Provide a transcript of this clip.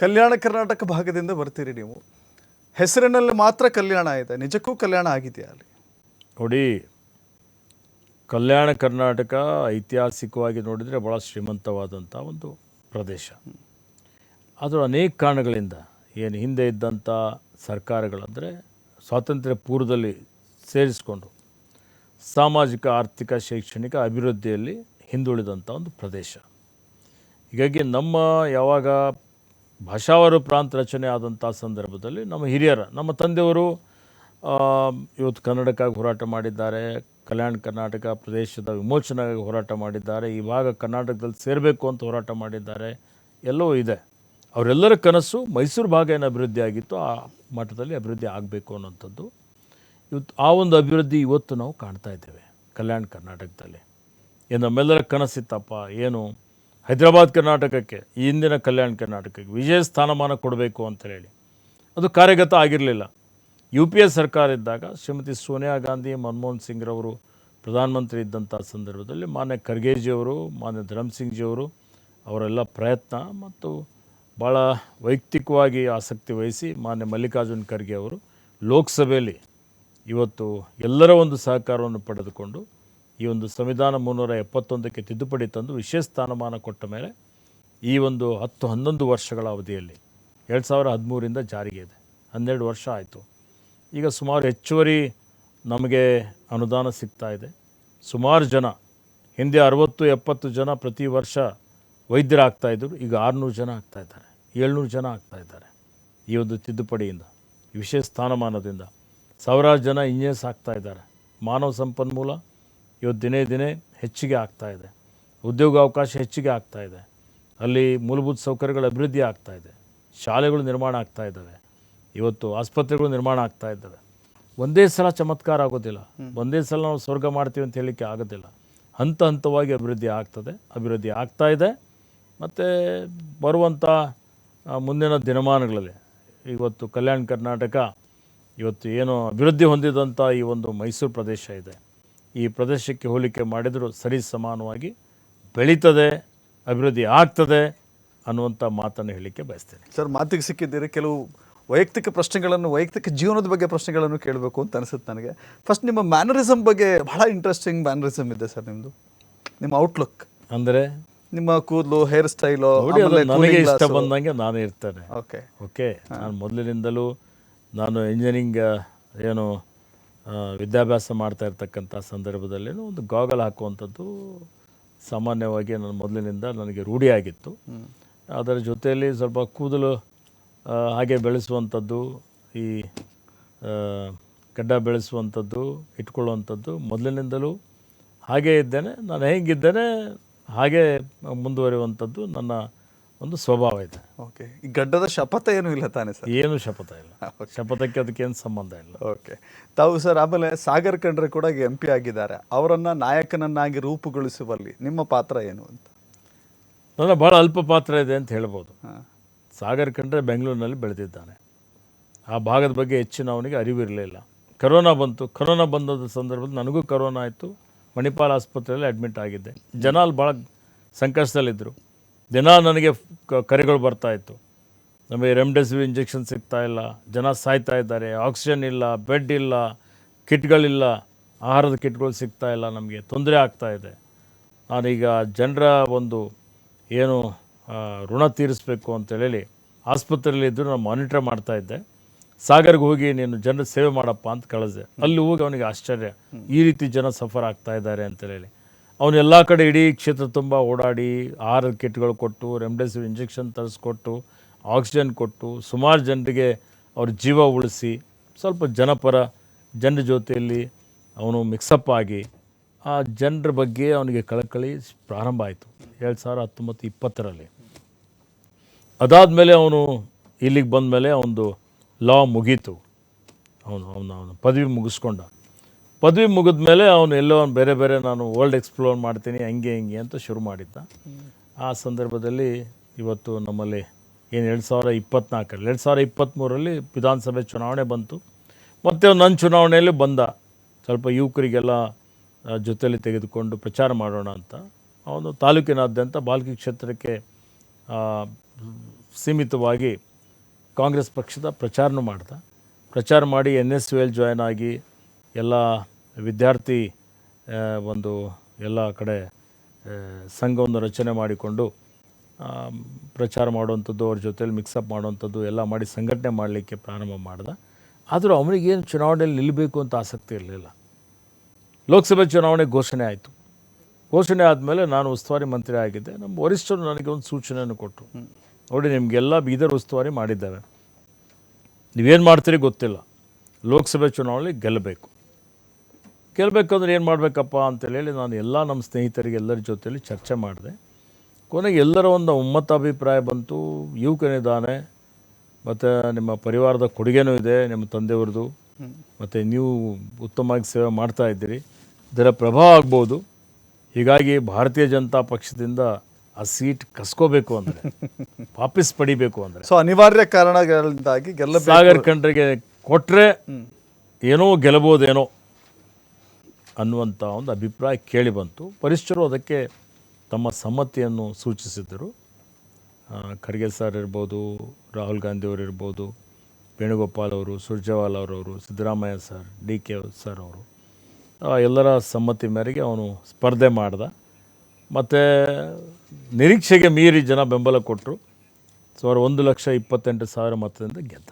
ಕಲ್ಯಾಣ ಕರ್ನಾಟಕ ಭಾಗದಿಂದ ಬರ್ತೀರಿ ನೀವು. ಹೆಸರಿನಲ್ಲಿ ಮಾತ್ರ ಕಲ್ಯಾಣ ಇದೆ, ನಿಜಕ್ಕೂ ಕಲ್ಯಾಣ ಆಗಿದೆಯಾ ಅಲ್ಲಿ? ನೋಡಿ, ಕಲ್ಯಾಣ ಕರ್ನಾಟಕ ಐತಿಹಾಸಿಕವಾಗಿ ನೋಡಿದರೆ ಭಾಳ ಶ್ರೀಮಂತವಾದಂಥ ಒಂದು ಪ್ರದೇಶ. ಆದರೂ ಅನೇಕ ಕಾರಣಗಳಿಂದ ಏನು ಹಿಂದೆ ಇದ್ದಂಥ ಸರ್ಕಾರಗಳಂದರೆ ಸ್ವಾತಂತ್ರ್ಯ ಪೂರ್ವದಲ್ಲಿ ಸೇರಿಸಿಕೊಂಡು ಸಾಮಾಜಿಕ, ಆರ್ಥಿಕ, ಶೈಕ್ಷಣಿಕ ಅಭಿವೃದ್ಧಿಯಲ್ಲಿ ಹಿಂದುಳಿದಂಥ ಒಂದು ಪ್ರದೇಶ. ಹೀಗಾಗಿ ನಮ್ಮ ಯಾವಾಗ ಭಾಷಾವಾರು ಪ್ರಾಂತ ರಚನೆ ಆದಂಥ ಸಂದರ್ಭದಲ್ಲಿ ನಮ್ಮ ಹಿರಿಯರ, ನಮ್ಮ ತಂದೆಯವರು ಇವತ್ತು ಕನ್ನಡಕ್ಕಾಗಿ ಹೋರಾಟ ಮಾಡಿದ್ದಾರೆ, ಕಲ್ಯಾಣ ಕರ್ನಾಟಕ ಪ್ರದೇಶದ ವಿಮೋಚನೆಗಾಗಿ ಹೋರಾಟ ಮಾಡಿದ್ದಾರೆ, ಈ ಭಾಗ ಕರ್ನಾಟಕದಲ್ಲಿ ಸೇರಬೇಕು ಅಂತ ಹೋರಾಟ ಮಾಡಿದ್ದಾರೆ, ಎಲ್ಲವೂ ಇದೆ. ಅವರೆಲ್ಲರ ಕನಸು ಮೈಸೂರು ಭಾಗ ಏನು ಅಭಿವೃದ್ಧಿ ಆಗಿತ್ತು ಆ ಮಟ್ಟದಲ್ಲಿ ಅಭಿವೃದ್ಧಿ ಆಗಬೇಕು ಅನ್ನೋಂಥದ್ದು. ಇವತ್ತು ಆ ಒಂದು ಅಭಿವೃದ್ಧಿ ಇವತ್ತು ನಾವು ಕಾಣ್ತಾ ಇದ್ದೇವೆ ಕಲ್ಯಾಣ ಕರ್ನಾಟಕದಲ್ಲಿ. ಏನು ನಮ್ಮೆಲ್ಲರ ಕನಸಿತ್ತಪ್ಪ, ಏನು ಹೈದರಾಬಾದ್ ಕರ್ನಾಟಕಕ್ಕೆ, ಈ ಹಿಂದಿನ ಕಲ್ಯಾಣ ಕರ್ನಾಟಕಕ್ಕೆ ವಿಜಯ ಸ್ಥಾನಮಾನ ಕೊಡಬೇಕು ಅಂತ ಹೇಳಿ ಅದು ಕಾರ್ಯಗತ ಆಗಿರಲಿಲ್ಲ. UPA ಸರ್ಕಾರ ಇದ್ದಾಗ ಶ್ರೀಮತಿ ಸೋನಿಯಾ ಗಾಂಧಿ, ಮನಮೋಹನ್ ಸಿಂಗ್ರವರು ಪ್ರಧಾನಮಂತ್ರಿ ಇದ್ದಂಥ ಸಂದರ್ಭದಲ್ಲಿ ಮಾನ್ಯ ಖರ್ಗೆಜಿಯವರು, ಮಾನ್ಯ ಧರ್ಮಸಿಂಗ್ಜಿಯವರು ಅವರೆಲ್ಲ ಪ್ರಯತ್ನ ಮತ್ತು ಭಾಳ ವೈಯಕ್ತಿಕವಾಗಿ ಆಸಕ್ತಿ ವಹಿಸಿ ಮಾನ್ಯ ಮಲ್ಲಿಕಾರ್ಜುನ್ ಖರ್ಗೆ ಅವರು ಲೋಕಸಭೆಯಲ್ಲಿ ಇವತ್ತು ಎಲ್ಲರ ಒಂದು ಸಹಕಾರವನ್ನು ಪಡೆದುಕೊಂಡು ಈ ಒಂದು ಸಂವಿಧಾನ 371ಕ್ಕೆ ತಿದ್ದುಪಡಿ ತಂದು ವಿಶೇಷ ಸ್ಥಾನಮಾನ ಕೊಟ್ಟ ಮೇಲೆ ಈ ಒಂದು 10-11 ವರ್ಷಗಳ ಅವಧಿಯಲ್ಲಿ 2013ರಿಂದ ಜಾರಿಗೆ ಇದೆ. 12 ವರ್ಷ ಆಯಿತು. ಈಗ ಸುಮಾರು ಹೆಚ್ಚುವರಿ ನಮಗೆ ಅನುದಾನ ಸಿಗ್ತಾ ಇದೆ. ಸುಮಾರು ಜನ, ಹಿಂದೆ 60-70 ಜನ ಪ್ರತಿ ವರ್ಷ ವೈದ್ಯರಾಗ್ತಾಯಿದ್ರು, ಈಗ 600 ಜನ ಆಗ್ತಾಯಿದ್ದಾರೆ, 700 ಜನ ಆಗ್ತಾಯಿದ್ದಾರೆ. ಈ ಒಂದು ತಿದ್ದುಪಡಿಯಿಂದ, ವಿಶೇಷ ಸ್ಥಾನಮಾನದಿಂದ ಸಾವಿರಾರು ಜನ ಇಂಜಿನಿಯರ್ಸ್ ಆಗ್ತಾಯಿದ್ದಾರೆ. ಮಾನವ ಸಂಪನ್ಮೂಲ ಇವತ್ತು ದಿನೇ ದಿನೇ ಹೆಚ್ಚಿಗೆ ಆಗ್ತಾಯಿದೆ, ಉದ್ಯೋಗಾವಕಾಶ ಹೆಚ್ಚಿಗೆ ಆಗ್ತಾಯಿದೆ, ಅಲ್ಲಿ ಮೂಲಭೂತ ಸೌಕರ್ಯಗಳ ಅಭಿವೃದ್ಧಿ ಆಗ್ತಾಯಿದೆ, ಶಾಲೆಗಳು ನಿರ್ಮಾಣ ಆಗ್ತಾಯಿದ್ದಾವೆ, ಇವತ್ತು ಆಸ್ಪತ್ರೆಗಳು ನಿರ್ಮಾಣ ಆಗ್ತಾ ಇದ್ದಾವೆ. ಒಂದೇ ಸಲ ಚಮತ್ಕಾರ ಆಗೋದಿಲ್ಲ, ಒಂದೇ ಸಲ ನಾವು ಸ್ವರ್ಗ ಮಾಡ್ತೀವಿ ಅಂತ ಹೇಳಲಿಕ್ಕೆ ಆಗೋದಿಲ್ಲ. ಹಂತ ಹಂತವಾಗಿ ಅಭಿವೃದ್ಧಿ ಆಗ್ತದೆ, ಅಭಿವೃದ್ಧಿ ಆಗ್ತಾಯಿದೆ. ಮತ್ತು ಬರುವಂಥ ಮುಂದಿನ ದಿನಮಾನಗಳಲ್ಲಿ ಇವತ್ತು ಕಲ್ಯಾಣ ಕರ್ನಾಟಕ ಇವತ್ತು ಏನು ಅಭಿವೃದ್ಧಿ ಹೊಂದಿದಂಥ ಈ ಒಂದು ಮೈಸೂರು ಪ್ರದೇಶ ಇದೆ, ಈ ಪ್ರದೇಶಕ್ಕೆ ಹೋಲಿಕೆ ಮಾಡಿದರೂ ಸರಿ ಸಮಾನವಾಗಿ ಬೆಳೀತದೆ, ಅಭಿವೃದ್ಧಿ ಆಗ್ತದೆ ಅನ್ನುವಂಥ ಮಾತನ್ನು ಹೇಳಲಿಕ್ಕೆ ಬಯಸ್ತೇನೆ. ಸರ್, ಮಾತಿಗೆ ಸಿಕ್ಕಿದ್ದೀರಿ. ಕೆಲವು ವೈಯಕ್ತಿಕ ಪ್ರಶ್ನೆಗಳನ್ನು, ವೈಯಕ್ತಿಕ ಜೀವನದ ಬಗ್ಗೆ ಪ್ರಶ್ನೆಗಳನ್ನು ಕೇಳಬೇಕು ಅಂತ ಅನಿಸುತ್ತೆ ನನಗೆ. ಫಸ್ಟ್ ನಿಮ್ಮ ಮ್ಯಾನರಿಸಮ್ ಬಗ್ಗೆ ಬಹಳ ಇಂಟ್ರೆಸ್ಟಿಂಗ್ ಮ್ಯಾನರಿಸಮ್ ಇದೆ ಸರ್ ನಿಮ್ಮದು. ನಿಮ್ಮ ಔಟ್ಲುಕ್ ಅಂದರೆ ನಿಮ್ಮ ಕೂದಲು, ಹೇರ್ ಸ್ಟೈಲು, ನನಗೆ ಇಷ್ಟ ಬಂದಂಗೆ ನಾನು ಇರ್ತೇನೆ. ಓಕೆ ಓಕೆ ನಾನು ಮೊದಲಿನಿಂದಲೂ ನಾನು ಇಂಜಿನಿಯರಿಂಗ್ ಏನು ವಿದ್ಯಾಭ್ಯಾಸ ಮಾಡ್ತಾ ಇರ್ತಕ್ಕಂಥ ಸಂದರ್ಭದಲ್ಲಿ ಒಂದು ಗಾಗಲ್ ಹಾಕುವಂಥದ್ದು ಸಾಮಾನ್ಯವಾಗಿ ನನ್ನ ಮೊದಲಿನಿಂದ ನನಗೆ ರೂಢಿಯಾಗಿತ್ತು. ಅದರ ಜೊತೆಯಲ್ಲಿ ಸ್ವಲ್ಪ ಕೂದಲು ಹಾಗೆ ಬೆಳೆಸುವಂಥದ್ದು, ಈ ಗಡ್ಡ ಬೆಳೆಸುವಂಥದ್ದು, ಇಟ್ಕೊಳ್ಳುವಂಥದ್ದು ಮೊದಲಿನಿಂದಲೂ ಹಾಗೇ ಇದ್ದೇನೆ. ನಾನು ಹೇಗಿದ್ದೇನೆ ಹಾಗೇ ಮುಂದುವರಿಯುವಂಥದ್ದು ನನ್ನ ಒಂದು ಸ್ವಭಾವ ಇದೆ. ಓಕೆ, ಈ ಗಡ್ಡದ ಶಪಥ ಏನೂ ಇಲ್ಲ ತಾನೇ ಸರ್? ಏನು ಶಪಥ ಇಲ್ಲ, ಶಪಥಕ್ಕೆ ಅದಕ್ಕೇನು ಸಂಬಂಧ ಇಲ್ಲ. ಓಕೆ, ತಾವು ಸರ್ ಆಮೇಲೆ ಸಾಗರ್ ಖಂಡ್ರೆ ಕೂಡ MP ಆಗಿದ್ದಾರೆ. ಅವರನ್ನು ನಾಯಕನನ್ನಾಗಿ ರೂಪುಗೊಳಿಸುವಲ್ಲಿ ನಿಮ್ಮ ಪಾತ್ರ ಏನು ಅಂತ? ನನ್ನ ಭಾಳ ಅಲ್ಪ ಪಾತ್ರ ಇದೆ ಅಂತ ಹೇಳ್ಬೋದು. ಸಾಗರ್ ಖಂಡ್ರೆ ಬೆಂಗಳೂರಿನಲ್ಲಿ ಬೆಳೆದಿದ್ದಾನೆ. ಆ ಭಾಗದ ಬಗ್ಗೆ ಹೆಚ್ಚಿನ ಅವನಿಗೆ ಅರಿವಿರಲಿಲ್ಲ. ಕರೋನಾ ಬಂತು. ಕರೋನಾ ಬಂದ ಸಂದರ್ಭದಲ್ಲಿ ನನಗೂ ಕರೋನಾ ಆಯಿತು. ಮಣಿಪಾಲ್ ಆಸ್ಪತ್ರೆಯಲ್ಲಿ ಅಡ್ಮಿಟ್ ಆಗಿದ್ದೆ. ಜನ ಅಲ್ಲಿ ಭಾಳ ಸಂಕಷ್ಟದಲ್ಲಿದ್ದರು. ದಿನ ನನಗೆ ಕರೆಗಳು ಬರ್ತಾಯಿತ್ತು, ನಮಗೆ ರೆಮ್ಡೆಸಿವಿರ್ ಇಂಜೆಕ್ಷನ್ ಸಿಗ್ತಾಯಿಲ್ಲ, ಜನ ಸಾಯ್ತಾ ಇದ್ದಾರೆ, ಆಕ್ಸಿಜನ್ ಇಲ್ಲ, ಬೆಡ್ ಇಲ್ಲ, ಕಿಟ್ಗಳಿಲ್ಲ, ಆಹಾರದ ಕಿಟ್ಗಳು ಸಿಗ್ತಾಯಿಲ್ಲ, ನಮಗೆ ತೊಂದರೆ ಆಗ್ತಾಯಿದೆ. ನಾನೀಗ ಜನರ ಒಂದು ಏನು ಋಣ ತೀರಿಸಬೇಕು ಅಂತೇಳಿ ಆಸ್ಪತ್ರೆಯಲ್ಲಿದ್ದರೂ ನಾನು ಮಾನಿಟ್ರ್ ಮಾಡ್ತಾಯಿದ್ದೆ. ಸಾಗರ್ಗೆ ಹೋಗಿ ನೀನು ಜನರ ಸೇವೆ ಮಾಡಪ್ಪ ಅಂತ ಕಳಿಸಿದೆ. ಅಲ್ಲಿ ಹೋಗಿ ಅವನಿಗೆ ಆಶ್ಚರ್ಯ, ಈ ರೀತಿ ಜನ ಸಫರ್ ಆಗ್ತಾ ಇದ್ದಾರೆ ಅಂತೇಳಿ. ಅವನು ಎಲ್ಲ ಕಡೆ ಇಡೀ ಕ್ಷೇತ್ರ ತುಂಬ ಓಡಾಡಿ ಆಹಾರದ ಕಿಟ್ಗಳು ಕೊಟ್ಟು, ರೆಮ್ಡೆಸಿವಿರ್ ಇಂಜೆಕ್ಷನ್ ತರಿಸ್ಕೊಟ್ಟು, ಆಕ್ಸಿಜನ್ ಕೊಟ್ಟು, ಸುಮಾರು ಜನರಿಗೆ ಅವ್ರ ಜೀವ ಉಳಿಸಿ, ಸ್ವಲ್ಪ ಜನರ ಜೊತೆಯಲ್ಲಿ ಅವನು ಮಿಕ್ಸಪ್ ಆಗಿ ಆ ಜನರ ಬಗ್ಗೆ ಅವನಿಗೆ ಕಳಕಳಿ ಪ್ರಾರಂಭ ಆಯಿತು 2019-20ರಲ್ಲಿ. ಅದಾದಮೇಲೆ ಅವನು ಇಲ್ಲಿಗೆ ಬಂದ ಮೇಲೆ ಅವನದು ಲಾ ಮುಗೀತು. ಅವನು ಪದವಿ ಮುಗಿಸ್ಕೊಂಡ. ಪದವಿ ಮುಗಿದ ಮೇಲೆ ಅವನು ಎಲ್ಲೋ ಬೇರೆ ನಾನು ವರ್ಲ್ಡ್ ಎಕ್ಸ್ಪ್ಲೋರ್ ಮಾಡ್ತೀನಿ ಹಂಗೆ ಅಂತ ಶುರು ಮಾಡಿದ್ದ. ಆ ಸಂದರ್ಭದಲ್ಲಿ ಇವತ್ತು ನಮ್ಮಲ್ಲಿ ಏನು 2023ರಲ್ಲಿ ವಿಧಾನಸಭೆ ಚುನಾವಣೆ ಬಂತು. ಮತ್ತು ನನ್ನ ಚುನಾವಣೆಯಲ್ಲಿ ಬಂದ, ಸ್ವಲ್ಪ ಯುವಕರಿಗೆಲ್ಲ ಜೊತೆಯಲ್ಲಿ ತೆಗೆದುಕೊಂಡು ಪ್ರಚಾರ ಮಾಡೋಣ ಅಂತ ಅವನು ತಾಲೂಕಿನಾದ್ಯಂತ ಬಾಲ್ಕಿ ಕ್ಷೇತ್ರಕ್ಕೆ ಸೀಮಿತವಾಗಿ ಕಾಂಗ್ರೆಸ್ ಪಕ್ಷದ ಪ್ರಚಾರನೂ ಮಾಡ್ದ. ಪ್ರಚಾರ ಮಾಡಿ NSUL ಜಾಯ್ನ್ ಆಗಿ ಎಲ್ಲ ವಿದ್ಯಾರ್ಥಿ ಒಂದು ಎಲ್ಲ ಕಡೆ ಸಂಘವನ್ನು ರಚನೆ ಮಾಡಿಕೊಂಡು ಪ್ರಚಾರ ಮಾಡುವಂಥದ್ದು, ಅವ್ರ ಜೊತೆಲಿ ಮಿಕ್ಸಪ್ ಮಾಡುವಂಥದ್ದು ಎಲ್ಲ ಮಾಡಿ ಸಂಘಟನೆ ಮಾಡಲಿಕ್ಕೆ ಪ್ರಾರಂಭ ಮಾಡ್ದ. ಆದರೂ ಅವನಿಗೇನು ಚುನಾವಣೆಯಲ್ಲಿ ನಿಲ್ಲಬೇಕು ಅಂತ ಆಸಕ್ತಿ ಇರಲಿಲ್ಲ. ಲೋಕಸಭೆ ಚುನಾವಣೆ ಘೋಷಣೆ ಆಯಿತು. ಘೋಷಣೆ ಆದಮೇಲೆ ನಾನು ಉಸ್ತುವಾರಿ ಮಂತ್ರಿ ಆಗಿದ್ದೆ. ನಮ್ಮ ವರಿಷ್ಠರು ನನಗೆ ಒಂದು ಸೂಚನೆಯನ್ನು ಕೊಟ್ಟರು, ನೋಡಿ ನಿಮಗೆಲ್ಲ ಬೀದರ್ ಉಸ್ತುವಾರಿ ಮಾಡಿದ್ದೇವೆ, ನೀವೇನು ಮಾಡ್ತೀರಿ ಗೊತ್ತಿಲ್ಲ, ಲೋಕಸಭೆ ಚುನಾವಣೆಯಲ್ಲಿ ಗೆಲ್ಲಬೇಕಂದ್ರೆ ಏನು ಮಾಡಬೇಕಪ್ಪ ಅಂತೇಳಿ ನಾನು ಎಲ್ಲ ನಮ್ಮ ಸ್ನೇಹಿತರಿಗೆ ಎಲ್ಲರ ಜೊತೆಯಲ್ಲಿ ಚರ್ಚೆ ಮಾಡಿದೆ. ಕೊನೆಗೆ ಎಲ್ಲರ ಒಂದು ಒಮ್ಮತ ಅಭಿಪ್ರಾಯ ಬಂತು, ಯುವಕನಿದ್ದಾನೆ ಮತ್ತು ನಿಮ್ಮ ಪರಿವಾರದ ಕೊಡುಗೆನೂ ಇದೆ, ನಿಮ್ಮ ತಂದೆಯವ್ರದ್ದು, ಮತ್ತು ನೀವು ಉತ್ತಮವಾಗಿ ಸೇವೆ ಮಾಡ್ತಾ ಇದ್ದೀರಿ, ಇದರ ಪ್ರಭಾವ ಆಗ್ಬೋದು. ಹೀಗಾಗಿ ಭಾರತೀಯ ಜನತಾ ಪಕ್ಷದಿಂದ ಆ ಸೀಟ್ ಕಸ್ಕೋಬೇಕು ಅಂದರೆ, ವಾಪಸ್ ಪಡಿಬೇಕು ಅಂದರೆ, ಸೊ ಅನಿವಾರ್ಯ ಕಾರಣಗಳಿಂದಾಗಿ ಗೆಲ್ಲಬೇಕು, ಸಾಗರ್ ಖಂಡ್ರಿಗೆ ಕೊಟ್ಟರೆ ಏನೋ ಗೆಲ್ಲಬೋದೇನೋ ಅನ್ನುವಂಥ ಒಂದು ಅಭಿಪ್ರಾಯ ಕೇಳಿ ಬಂತು. ವರಿಷ್ಠರು ಅದಕ್ಕೆ ತಮ್ಮ ಸಮ್ಮತಿಯನ್ನು ಸೂಚಿಸಿದ್ದರು. ಖರ್ಗೆ ಸರ್ ಇರ್ಬೋದು, ರಾಹುಲ್ ಗಾಂಧಿಯವರು ಇರ್ಬೋದು, ವೇಣುಗೋಪಾಲ್ ಅವರು, ಸುರ್ಜೇವಾಲಾ ಅವರವರು, ಸಿದ್ದರಾಮಯ್ಯ ಸರ್, DK ಸರ್ ಅವರು ಎಲ್ಲರ ಸಮ್ಮತಿ ಮೇರೆಗೆ ಅವನು ಸ್ಪರ್ಧೆ ಮಾಡ್ದ. ಮತ್ತು ನಿರೀಕ್ಷೆಗೆ ಮೀರಿ ಜನ ಬೆಂಬಲ ಕೊಟ್ಟರು. ಸುಮಾರು 1,28,000 ಮತದಿಂದ ಗೆದ್ದ.